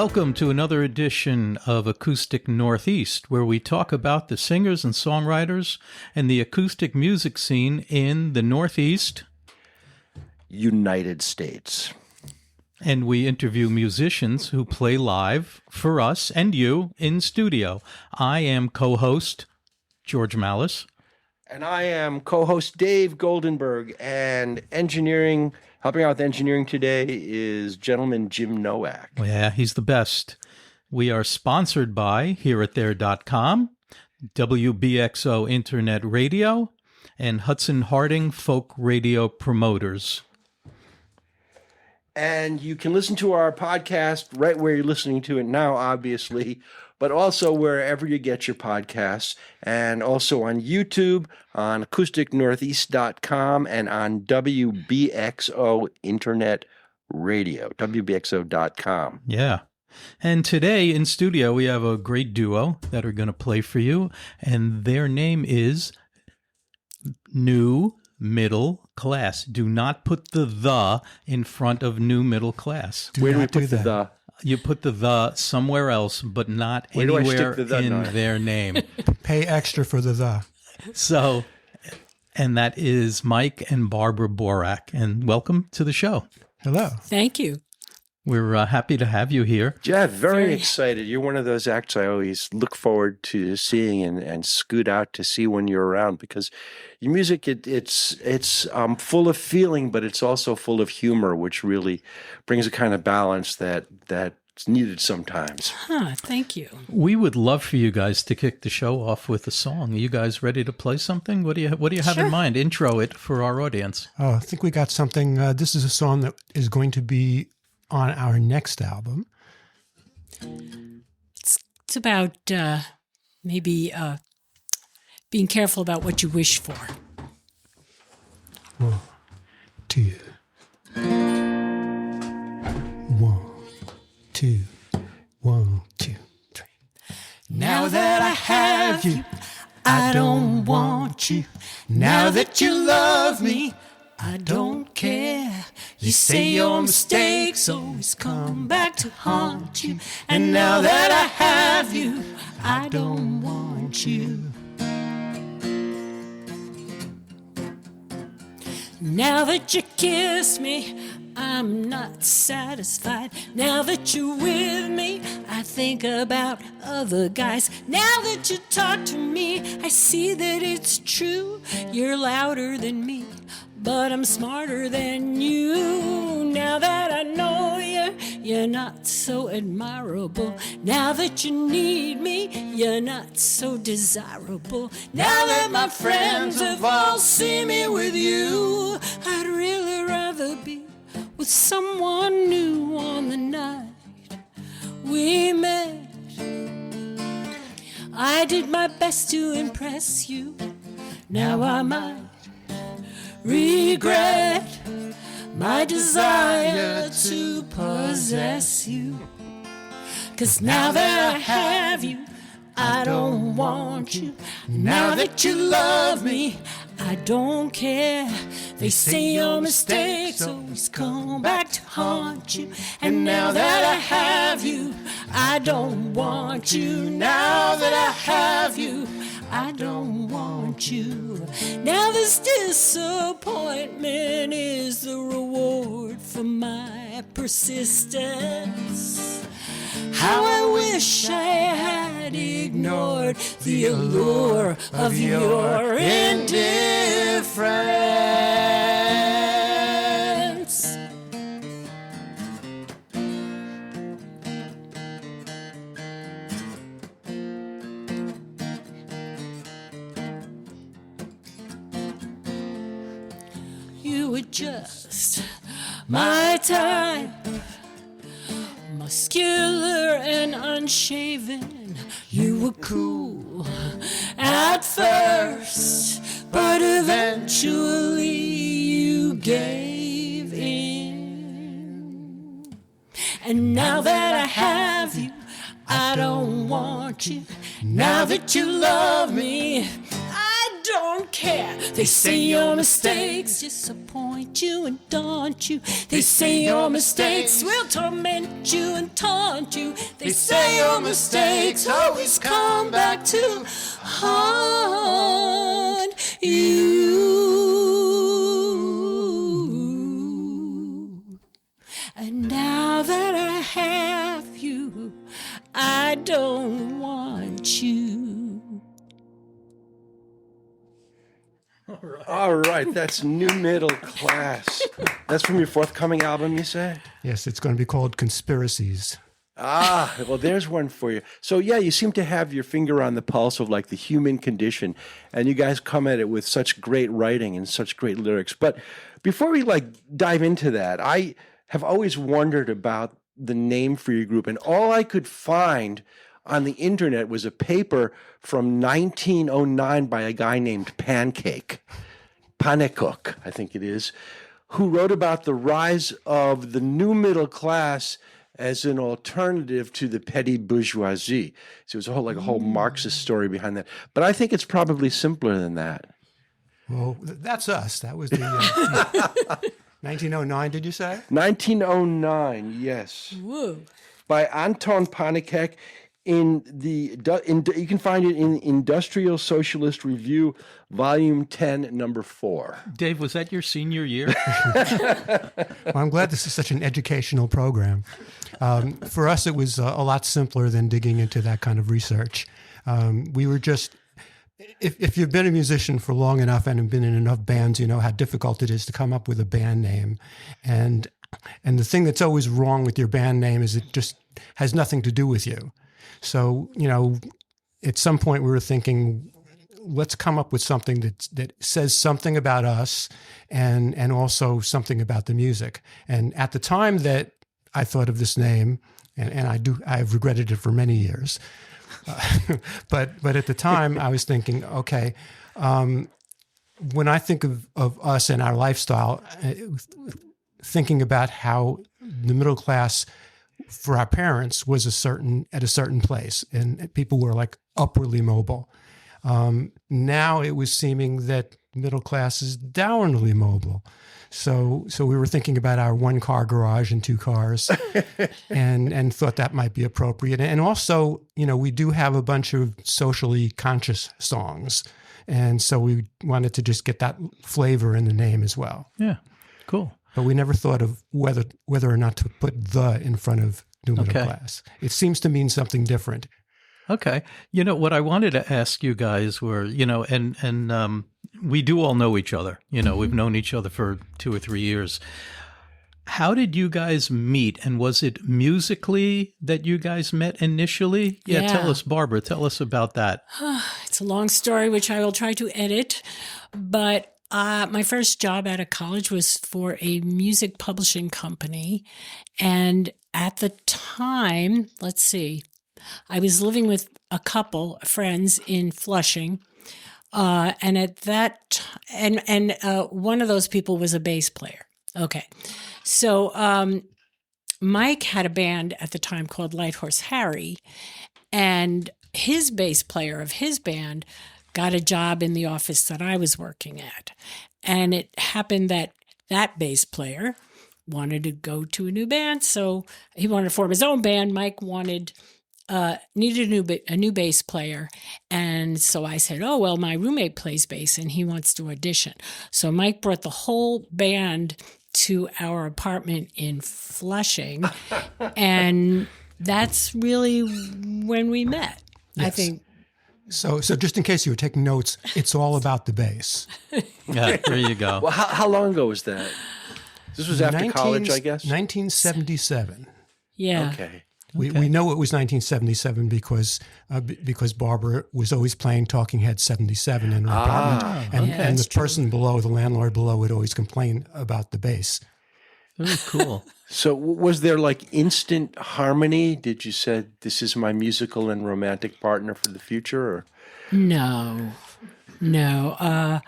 Welcome to another edition of Acoustic Northeast, where we talk about the singers and songwriters and the acoustic music scene in the Northeast United States. And we interview musicians who play live for us and you in studio. I am co-host George Malice. And I am co-host Dave Goldenberg, and helping out with engineering today is gentleman Jim Nowak. Yeah, he's the best. We are sponsored by hereatthere.com, WBXO Internet Radio, and Hudson Harding Folk Radio Promoters. And you can listen to our podcast right where you're listening to it now, obviously, but also wherever you get your podcasts, and also on YouTube, on acousticnortheast.com, and on WBXO Internet Radio, WBXO.com. Yeah. And today in studio, we have a great duo that are going to play for you, and their name is New Middle Class. Do not put the in front of New Middle Class. Where do we put the? You put the somewhere else, but not anywhere in their name. Pay extra for the. So, and that is Mike and Barbara Borok. And welcome to the show. Hello. Thank you. We're happy to have you here. Yeah, very excited. You're one of those acts I always look forward to seeing and scoot out to see when you're around, because your music, it's full of feeling, but it's also full of humor, which really brings a kind of balance that's needed sometimes. Thank you. We would love for you guys to kick the show off with a song. Are you guys ready to play something? What do you have in mind? Intro it for our audience. Oh, I think we got something. This is a song that is going to be on our next album. It's about maybe being careful about what you wish for. 1, 2. 1, 2. 1, 2, 3. Now that I have you, I don't want you. Now that you love me, I don't care. You say your mistakes always come back to haunt you. And now that I have you, I don't want you. Now that you kiss me, I'm not satisfied. Now that you're with me, I think about other guys. Now that you talk to me, I see that it's true. You're louder than me, but I'm smarter than you. Now that I know you're not so admirable. Now that you need me, you're not so desirable. Now that my friends have all seen me with you, I'd really rather be with someone new on the night we met. I did my best to impress you. Now I might regret my desire to possess you. 'Cause now that I have you, I don't want you. Now that you love me, I don't care. They say your mistakes always come back to haunt you. And now that I have you, I don't want you. Now that I have you, I don't want you. Now this disappointment is the reward for my persistence. How I wish I had ignored the allure of your indifference. You were just my type, muscular and unshaven. You were cool at first, but eventually you gave in. And now that I have you, I don't want you. Now that you love me, I don't care. They say your mistakes disappoint you and daunt you. They say your mistakes will torment you and taunt you. They say your mistakes always come back to haunt you. And now that I have you, I don't want you. All right, that's New Middle Class. That's from your forthcoming album, you say? Yes, it's going to be called Conspiracies. Ah, well, there's one for you. So, yeah, you seem to have your finger on the pulse of like the human condition, and you guys come at it with such great writing and such great lyrics. But before we like dive into that, I have always wondered about the name for your group, and all I could find on the internet was a paper from 1909 by a guy named Panekuk, I think it is, who wrote about the rise of the new middle class as an alternative to the petty bourgeoisie. So it was a whole Marxist story behind that. But I think it's probably simpler than that. Well, that's us. That was the 1909, did you say? 1909, yes. Woo. By Anton Panekuk. You can find it in Industrial Socialist Review, Volume 10, Number 4. Dave, was that your senior year? Well, I'm glad this is such an educational program. For us, it was a lot simpler than digging into that kind of research. We were just, if you've been a musician for long enough and have been in enough bands, you know how difficult it is to come up with a band name. And the thing that's always wrong with your band name is it just has nothing to do with you. So, you know, at some point we were thinking, let's come up with something that says something about us and also something about the music. And at the time that I thought of this name, and I've regretted it for many years, but at the time I was thinking, okay, when I think of us and our lifestyle, thinking about how the middle class for our parents was at a certain place, and people were like upwardly mobile. Now it was seeming that middle class is downwardly mobile. So we were thinking about our 1-car garage and 2 cars, and thought that might be appropriate. And also, you know, we do have a bunch of socially conscious songs, and so we wanted to just get that flavor in the name as well. Yeah, cool. But we never thought of whether or not to put "the" in front of new middle class. It seems to mean something different. Okay. You know, what I wanted to ask you guys were, you know, and we do all know each other. You know, we've known each other for 2 or 3 years. How did you guys meet? And was it musically that you guys met initially? Yeah. Tell us, Barbara, tell us about that. It's a long story, which I will try to edit, but my first job out of college was for a music publishing company. And at the time, let's see, I was living with a couple friends in Flushing. And at that, one of those people was a bass player. Okay. So, Mike had a band at the time called Light Horse Harry, and his bass player of his band got a job in the office that I was working at. And it happened that that bass player wanted to go to a new band. So he wanted to form his own band. Mike needed a new bass player. And so I said, oh, well, my roommate plays bass and he wants to audition. So Mike brought the whole band to our apartment in Flushing. And that's really when we met, yes. I think. So just in case you were taking notes, it's all about the bass. Yeah, there you go. Well, how long ago was that? This was after college, I guess? 1977. Yeah. Okay. We know it was 1977 because Barbara was always playing Talking Head 77 in her apartment, and the person below, the landlord below, would always complain about the bass. Very cool. So was there like instant harmony? Did you say, this is my musical and romantic partner for the future? Or? No. No,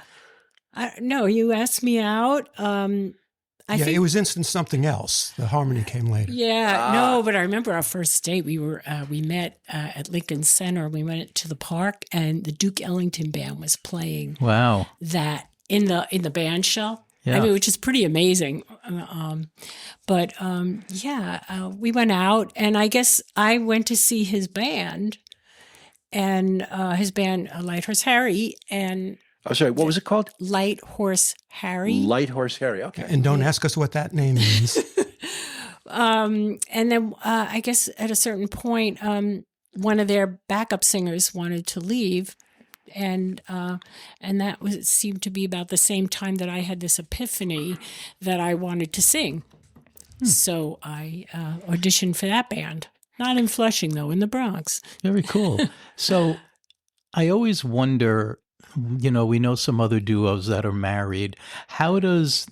you asked me out. It was Instant Something Else. The harmony came later. Yeah, no, but I remember our first date. We met at Lincoln Center. We went to the park, and the Duke Ellington band was playing. Wow. That in the band shell. Yeah. I mean, which is pretty amazing. We went out, and I guess I went to see his band, and his band Light Horse Harry, and Oh, sorry. What was it called? Light Horse Harry. Light Horse Harry. Okay. And don't ask us what that name means. And then I guess at a certain point, one of their backup singers wanted to leave, and that seemed to be about the same time that I had this epiphany that I wanted to sing. So I auditioned for that band. Not in Flushing, though, in the Bronx. Very cool. So I always wonder, we know some other duos that are married. How does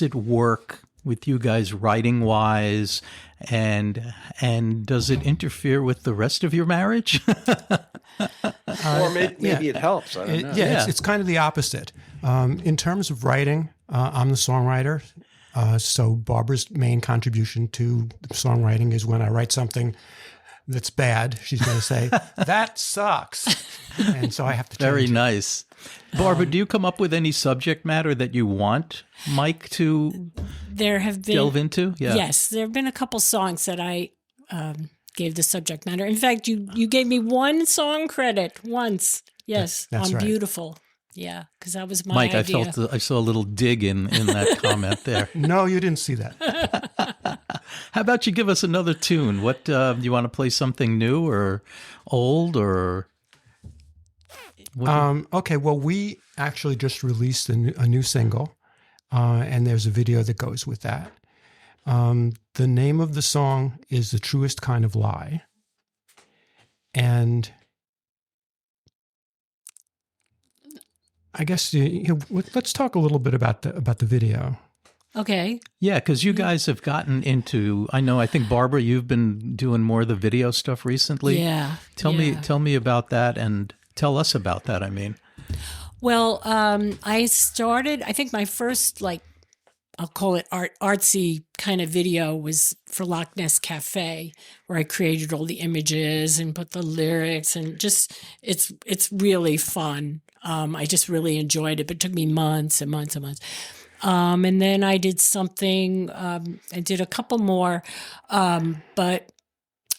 it work with you guys writing wise, and does it interfere with the rest of your marriage? Or maybe it helps. I don't know. It's kind of the opposite. In terms of writing, I'm the songwriter. So Barbara's main contribution to songwriting is when I write something that's bad, she's going to say, that sucks. And so I have to change Very it. nice. Barbara, do you come up with any subject matter that you want Mike to There have been delve into? Yeah. Yes, there have been a couple songs that I gave the subject matter. In fact, you gave me one song credit once. Yes, That's on right. Beautiful. Yeah, because that was my Mike, idea. I saw a little dig in that comment there. No, you didn't see that. How about you give us another tune? What you want to play? Something new or old or? Okay, well, we actually just released a new single, and there's a video that goes with that. The name of the song is The Truest Kind of Lie. And I guess let's talk a little bit about the video. Okay. Yeah, because you guys have gotten into. I think Barbara, you've been doing more of the video stuff recently. Yeah. Tell me about that, and tell us about that. I mean, Well, I started. I think my first I'll call it artsy kind of video was for Loch Ness Cafe, where I created all the images and put the lyrics, and just it's really fun. I just really enjoyed it, but it took me months and months and months. And then I did something. I did a couple more, but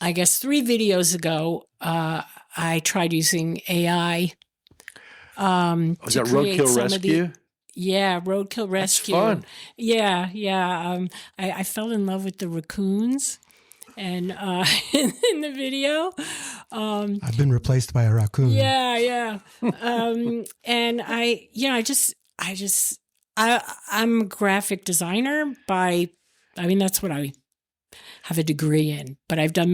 I guess 3 videos ago, I tried using AI. Was that Roadkill Rescue? Yeah, Roadkill Rescue. That's fun. Yeah. I fell in love with the raccoons, and in the video. I've been replaced by a raccoon. Yeah. And I'm a graphic designer that's what I have a degree in, but I've done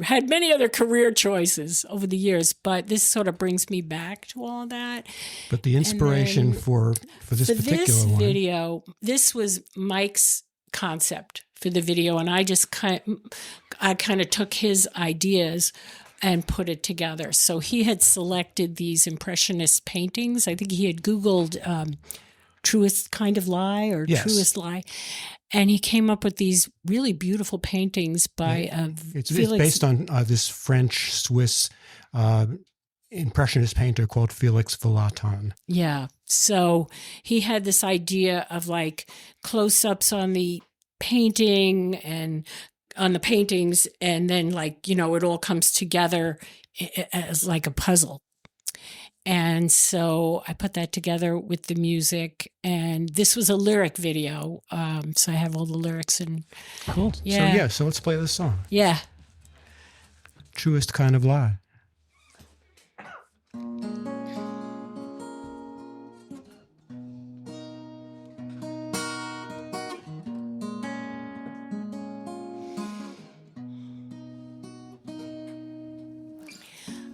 had many other career choices over the years, but this sort of brings me back to all of that. But the inspiration for this particular one. Video, this was Mike's concept for the video, and I just kind of took his ideas and put it together. So he had selected these impressionist paintings. I think he had Googled Truest Kind of Lie or Yes. Truest Lie. And he came up with these really beautiful paintings by It's Felix. based on this French-Swiss impressionist painter called Felix Vallotton. Yeah. So he had this idea of close-ups on the painting and on the paintings, and then it all comes together as like a puzzle. And so I put that together with the music, and this was a lyric video. So I have all the lyrics and cool. yeah. So let's play this song. Yeah. Truest Kind of Lie.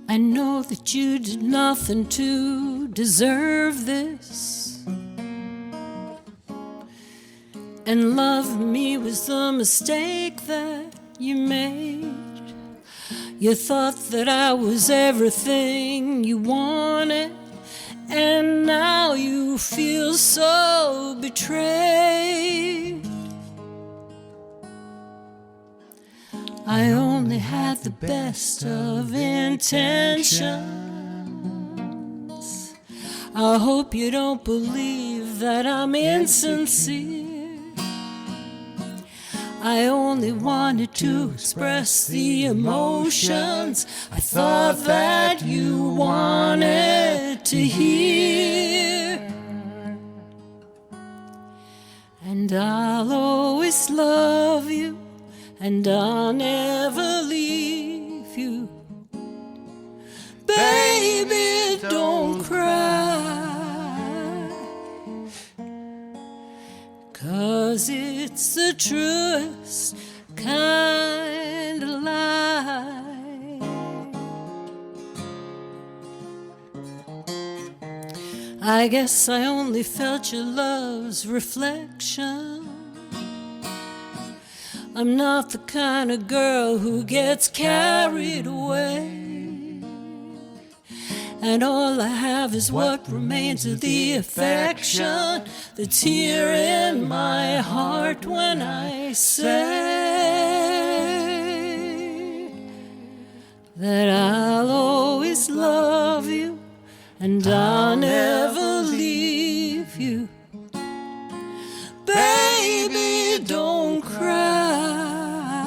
I know that you did nothing to deserve this, and love me was the mistake that you made. You thought that I was everything you wanted, and now now you feel so betrayed. I only had the best of intentions. I hope you don't believe that I'm insincere. I only wanted to express the emotions I thought that you wanted to hear. And I'll always love you, and I'll never leave you. Baby, don't cry, 'cause it's the truest kind of lie. I guess I only felt your love's reflection. I'm not the kind of girl who gets carried away. And all I have is what remains of the affection that's here in my heart when I say that I'll always love you and I'll never leave you. Baby, don't cry,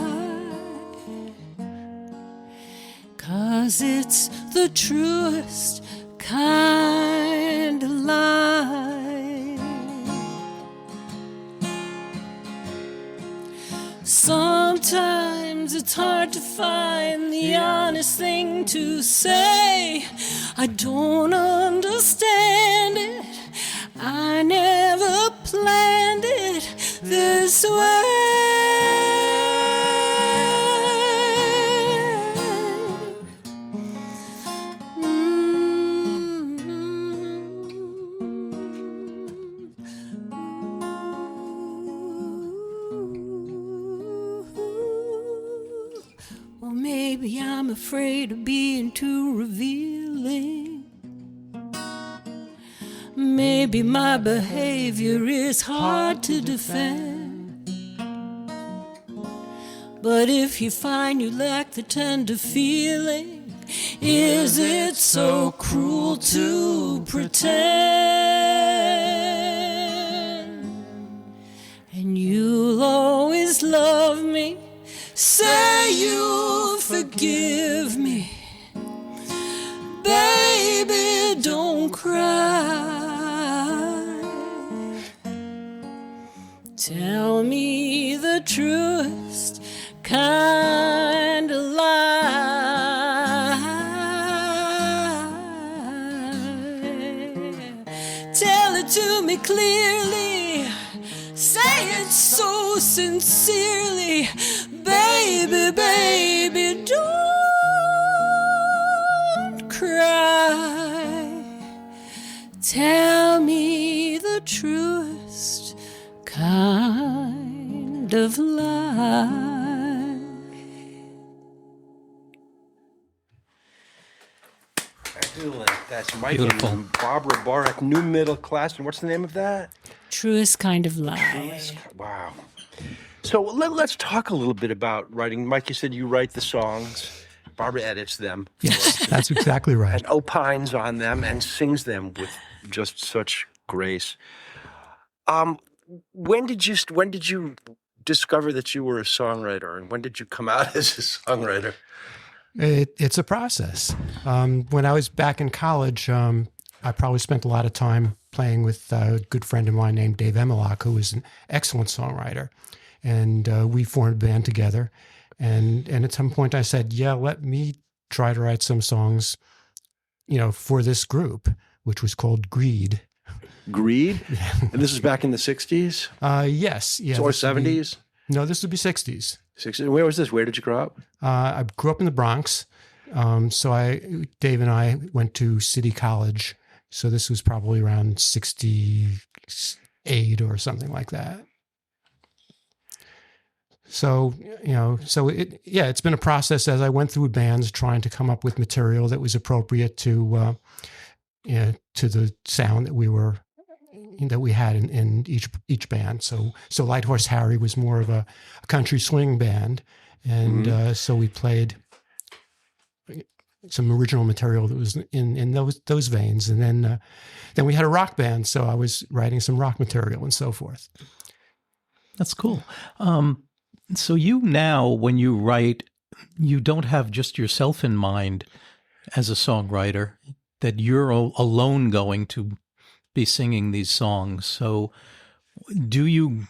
'cause it's the truest kind of lie. Sometimes it's hard to find the honest thing to say. I don't understand it, I never planned it this way. Or maybe I'm afraid of being too revealing. Maybe my behavior is hard to defend. But if you find you lack the tender feeling, is it so cruel to pretend? And you'll always love me, say you'll forgive me. Baby, don't cry. Tell me the truest kind of lie. Tell it to me clearly, say it so sincerely. Baby, baby, don't cry. Tell me the truest kind of lie. Excellent. That's Mike Beautiful. and Barbara Borok, New Middle Class. And what's the name of that? Truest kind of lie. Wow. So let's talk a little bit about writing. Mike, you said you write the songs. Barbara edits them. Yes, that's exactly right. And opines on them and sings them with just such grace. When did you discover that you were a songwriter, and when did you come out as a songwriter? It's a process. When I was back in college, I probably spent a lot of time playing with a good friend of mine named Dave Emelock, who was an excellent songwriter. And we formed a band together. And at some point I said, yeah, let me try to write some songs, for this group, which was called Greed. Greed? And this is back in the 60s? Yes. Yeah, Or 70s? No, this would be 60s. 60s. Where was this? Where did you grow up? I grew up in the Bronx. So Dave and I went to City College. So this was probably around 68 or something like that. So, it's been a process as I went through bands trying to come up with material that was appropriate to to the sound that we had in each band. So Light Horse Harry was more of a country swing band, and so we played some original material that was in those veins, and then we had a rock band, so I was writing some rock material and so forth. That's cool. So you now, when you write, you don't have just yourself in mind as a songwriter, that you're alone going to be singing these songs. So do you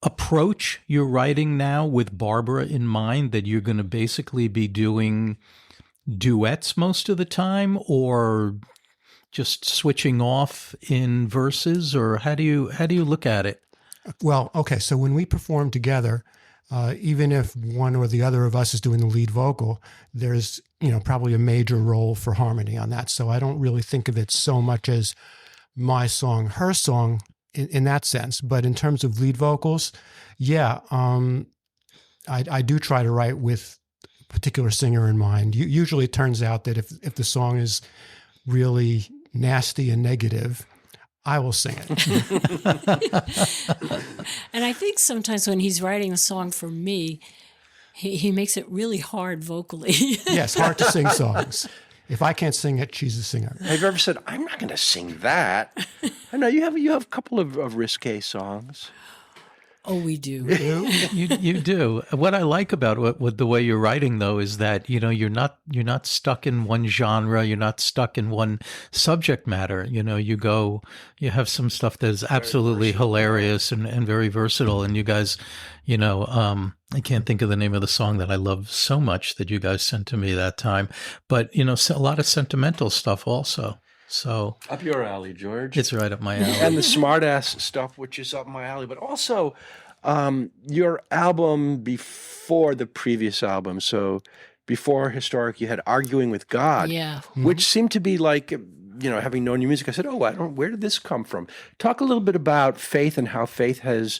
approach your writing now with Barbara in mind, that you're going to basically be doing duets most of the time, or just switching off in verses, or how do you look at it? Well, okay, so when we perform together, even if one or the other of us is doing the lead vocal, there's probably a major role for harmony on that. So I don't really think of it so much as my song, her song in that sense. But in terms of lead vocals, yeah, I do try to write with a particular singer in mind. Usually it turns out that if the song is really nasty and negative, I will sing it. And I think sometimes when he's writing a song for me, he makes it really hard vocally. Yes, hard to sing songs. If I can't sing it, she's a singer. Have you ever said, I'm not going to sing that? I know you have a couple of risque songs. Oh, we do. You do. What I like about what the way you're writing, though, is that you're not stuck in one genre. You're not stuck in one subject matter. You have some stuff that is absolutely hilarious and very versatile. And you guys, I can't think of the name of the song that I love so much that you guys sent to me that time. But a lot of sentimental stuff also. So up your alley, George. It's right up my alley. And the smartass stuff, which is up my alley, but also your album before the previous album. So before Historic, you had Arguing with God, which seemed to be like, having known your music, I said, where did this come from? Talk a little bit about faith and how faith has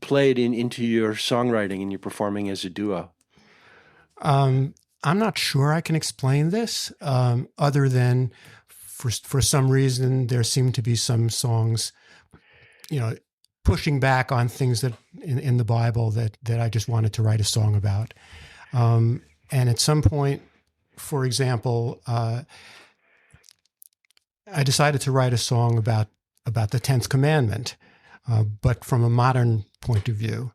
played into your songwriting and your performing as a duo. I'm not sure I can explain this other than for some reason, there seem to be some songs, pushing back on things that in the Bible that I just wanted to write a song about. And at some point, for example, I decided to write a song about the 10th commandment, but from a modern point of view.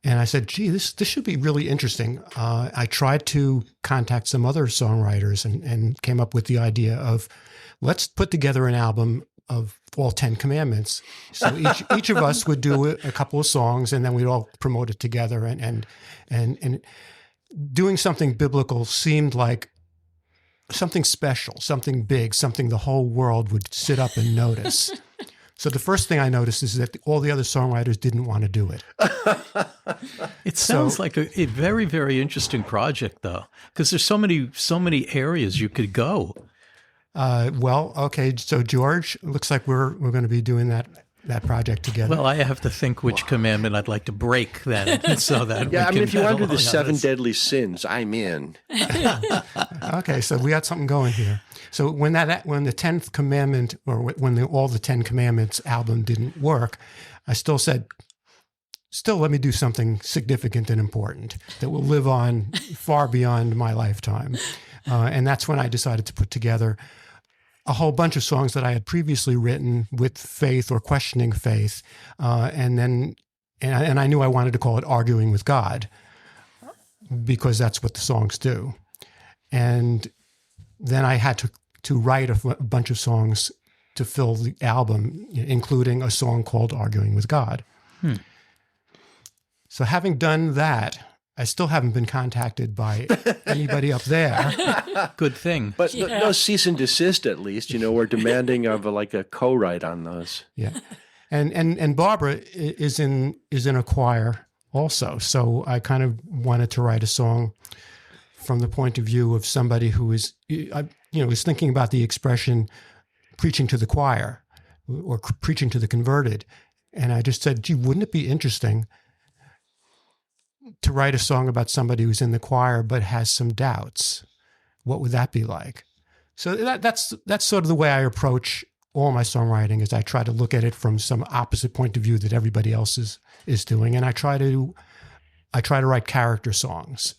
And I said, gee, this should be really interesting. I tried to contact some other songwriters and came up with the idea of, let's put together an album of all 10 commandments. So each of us would do a couple of songs, and then we'd all promote it together. And doing something biblical seemed like something special, something big, something the whole world would sit up and notice. So the first thing I noticed is that all the other songwriters didn't want to do it. It sounds like a very, very interesting project, though, because there's so many areas you could go. Well, okay. So George, looks like we're going to be doing that project together. Well, I have to think which commandment I'd like to break then, so that if you want to do the 7 deadly sins, I'm in. Okay, so we got something going here. So when the 10th commandment, or when all the 10 commandments album didn't work, I still said, let me do something significant and important that will live on far beyond my lifetime. And that's when I decided to put together a whole bunch of songs that I had previously written with faith or questioning faith. And I knew I wanted to call it Arguing with God, because that's what the songs do. And then I had to write a bunch of songs to fill the album, including a song called Arguing with God. So having done that, I still haven't been contacted by anybody up there. Good thing. But no cease and desist, at least. We're demanding of a co-write on those. Yeah. And Barbara is in a choir also. So I kind of wanted to write a song from the point of view of somebody who is thinking about the expression preaching to the choir or preaching to the converted. And I just said, gee, wouldn't it be interesting to write a song about somebody who's in the choir but has some doubts? What would that be like? So that's sort of the way I approach all my songwriting. Is I try to look at it from some opposite point of view that everybody else is doing, and I try to write character songs.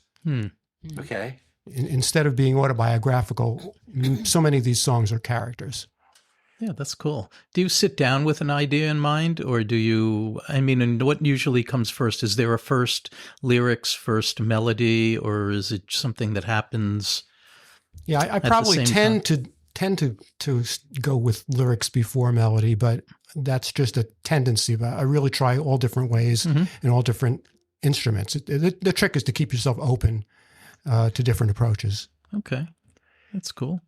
Okay. Instead of being autobiographical, so many of these songs are characters. Yeah, that's cool. Do you sit down with an idea in mind, or do you, I mean, and what usually comes first? Is there a first lyrics, first melody, or is it something that happens? Yeah, I probably tend to go with lyrics before melody, but that's just a tendency. But I really try all different ways and all different instruments. The trick is to keep yourself open to different approaches. Okay, that's cool.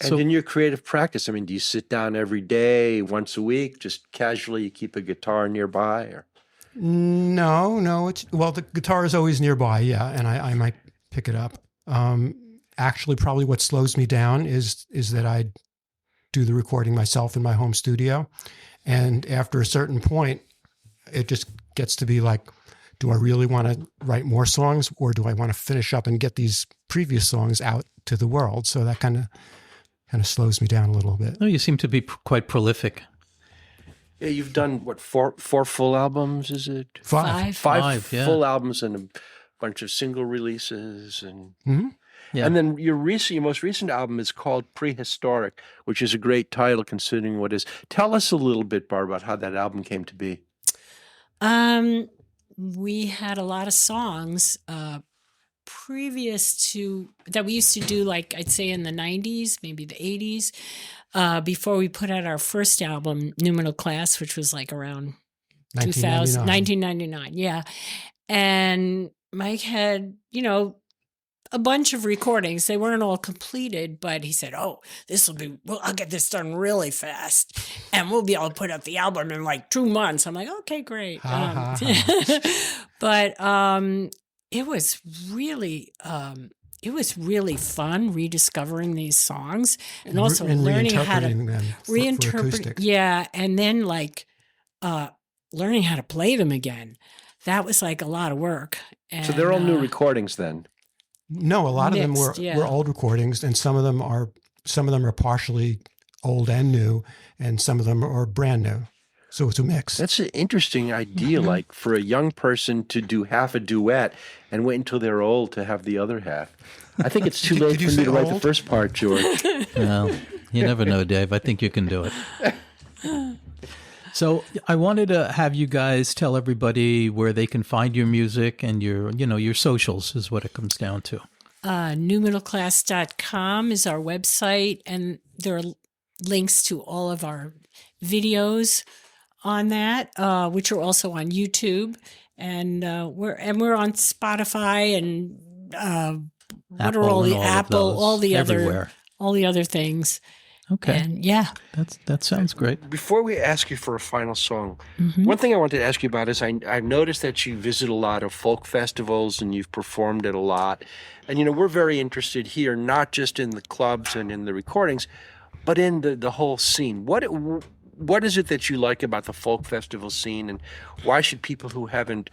And in your creative practice, I mean, do you sit down every day, once a week, just casually you keep a guitar nearby? Or? No. The guitar is always nearby, yeah, and I might pick it up. Actually, probably what slows me down is that I do the recording myself in my home studio. And after a certain point, it just gets to be like, do I really want to write more songs, or do I want to finish up and get these previous songs out to the world? So that kind of slows me down a little bit. Oh, you seem to be quite prolific. Yeah, you've done, what, four full albums, is it? Five. Five yeah. full albums and a bunch of single releases. And Yeah. and then your most recent album is called Prehistoric, which is a great title considering what is. Tell us a little bit, Barbara, about how that album came to be. We had a lot of songs previous to that we used to do, like I'd say in the 90s, maybe the 80s, before we put out our first album, New Middle Class, which was like around 1999. Yeah. And Mike had, a bunch of recordings. They weren't all completed, but he said, "Oh, I'll get this done really fast, and we'll be able to put out the album in like 2 months." I'm like, "Okay, great." But it was really fun rediscovering these songs and also learning how to reinterpret. Yeah, and then learning how to play them again. That was like a lot of work. And, so they're all new recordings then? No, a lot of them were old recordings, and some of them are partially old and new, and some of them are brand new. So it's a mix. That's an interesting idea, like for a young person to do half a duet and wait until they're old to have the other half. I think it's too late for me to write the first part, George. Well, you never know, Dave. I think you can do it. So I wanted to have you guys tell everybody where they can find your music and your socials is what it comes down to. newmiddleclass.com is our website, and there are links to all of our videos on that, which are also on YouTube, and we're on Spotify and what are all the Apple, all the other things. Okay. And yeah. That sounds great. Before we ask you for a final song, one thing I wanted to ask you about is I've noticed that you visit a lot of folk festivals and you've performed at a lot. And, we're very interested here, not just in the clubs and in the recordings, but in the whole scene. What is it that you like about the folk festival scene, and why should people who haven't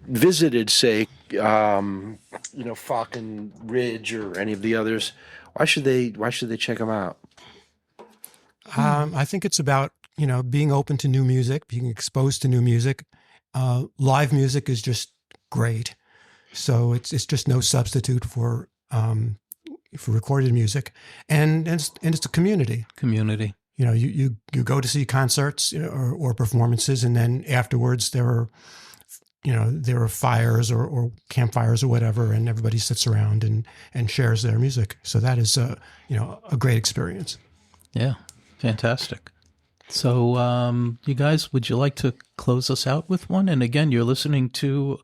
visited, say, Falcon Ridge or any of the others, why should they check them out? I think it's about, being open to new music, being exposed to new music. Live music is just great. So it's just no substitute for recorded music. And it's a community. Community. You go to see concerts or performances, and then afterwards there are fires or campfires or whatever, and everybody sits around and shares their music. So that is a great experience. Yeah. Fantastic. So, you guys, would you like to close us out with one? And again, you're listening to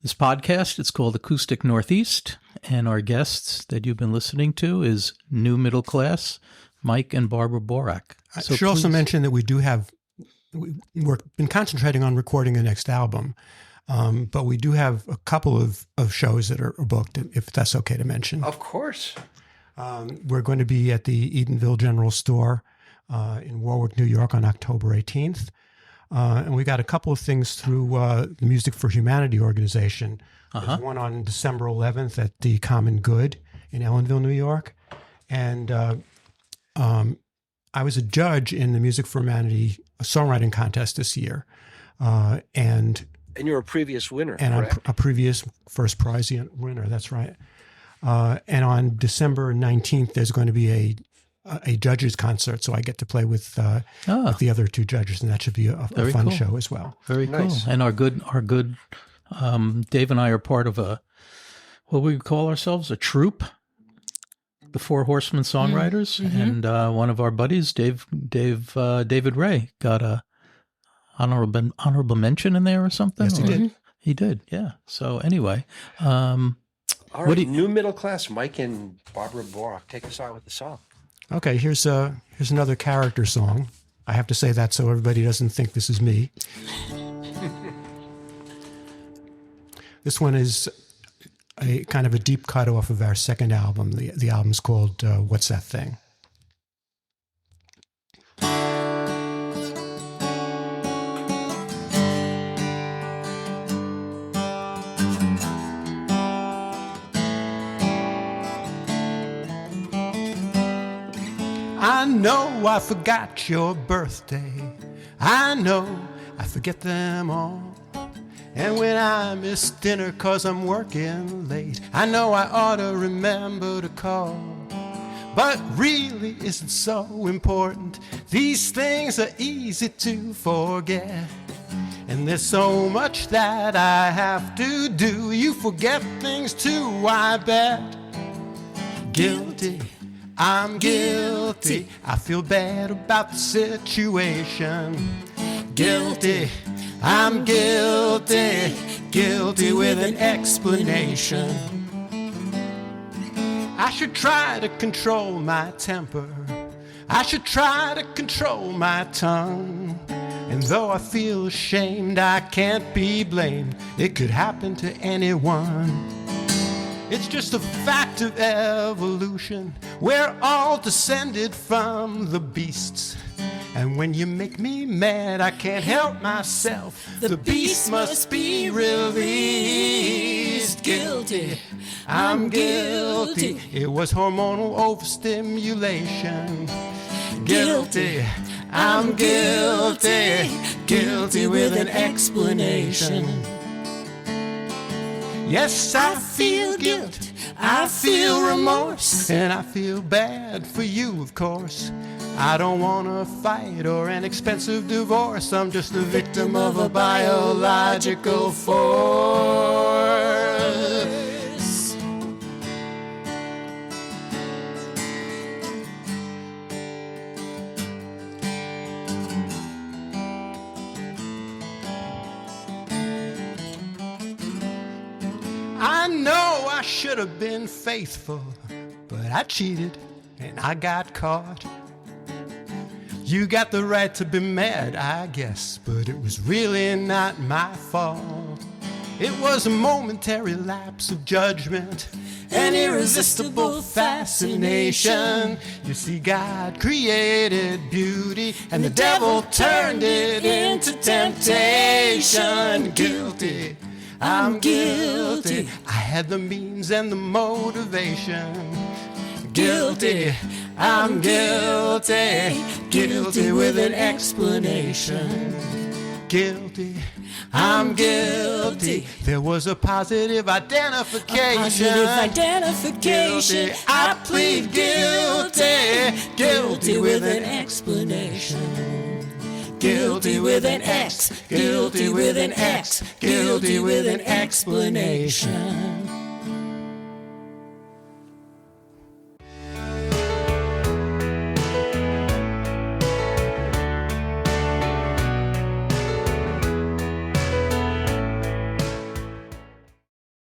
this podcast. It's called Acoustic Northeast. And our guests that you've been listening to is New Middle Class, Mike and Barbara Borok. I should also mention that we've been concentrating on recording the next album. But we do have a couple of shows that are booked, if that's okay to mention. Of course. We're going to be at the Edenville General Store in Warwick, New York on October 18th. And we got a couple of things through the Music for Humanity organization. There's one on December 11th at the Common Good in Ellenville, New York. And I was a judge in the Music for Humanity songwriting contest this year. And you're a previous winner, and I'm correct? a previous first prize winner. That's right. And on December 19th, there's going to be a judges concert, so I get to play with the other two judges, and that should be a fun show as well. Very Nice. cool. And our good Dave and I are part of what we call ourselves, a troupe, the Four Horsemen Songwriters, and one of our buddies, David Ray, got a honorable mention in there or something. Yes, he did. He did, yeah. So anyway, All right, new middle class, Mike and Barbara Borok, take us out with the song. Okay, here's another character song. I have to say that so everybody doesn't think this is me. This one is a kind of a deep cut off of our second album. The album's called What's That Thing? I know I forgot your birthday. I know I forget them all. And when I miss dinner 'cause I'm working late, I know I ought to remember to call. But really isn't so important. These things are easy to forget. And there's so much that I have to do. You forget things too, I bet. Guilty. I'm guilty. I feel bad about the situation. Guilty. I'm guilty. Guilty with an explanation. I should try to control my temper. I should try to control my tongue. And though I feel ashamed, I can't be blamed. It could happen to anyone. It's just a fact of evolution. We're all descended from the beasts. And when you make me mad, I can't help myself. The beast must be released. Guilty. I'm guilty. It was hormonal overstimulation. Guilty. I'm guilty. Guilty with an explanation. Yes, I feel guilt, I feel remorse, and I feel bad for you, of course. I don't want a fight or an expensive divorce. I'm just a victim of a biological force. I know I should have been faithful, but I cheated and I got caught. You got the right to be mad, I guess, but it was really not my fault. It was a momentary lapse of judgment, an irresistible fascination. You see, God created beauty, and the devil turned it into temptation. Guilty. I'm guilty. I had the means and the motivation. Guilty. I'm guilty. Guilty with an explanation. Guilty. I'm guilty. There was a positive identification. Positive identification. Guilty. I plead guilty. Guilty with an explanation. Guilty with an X. Guilty with an X. Guilty with an explanation.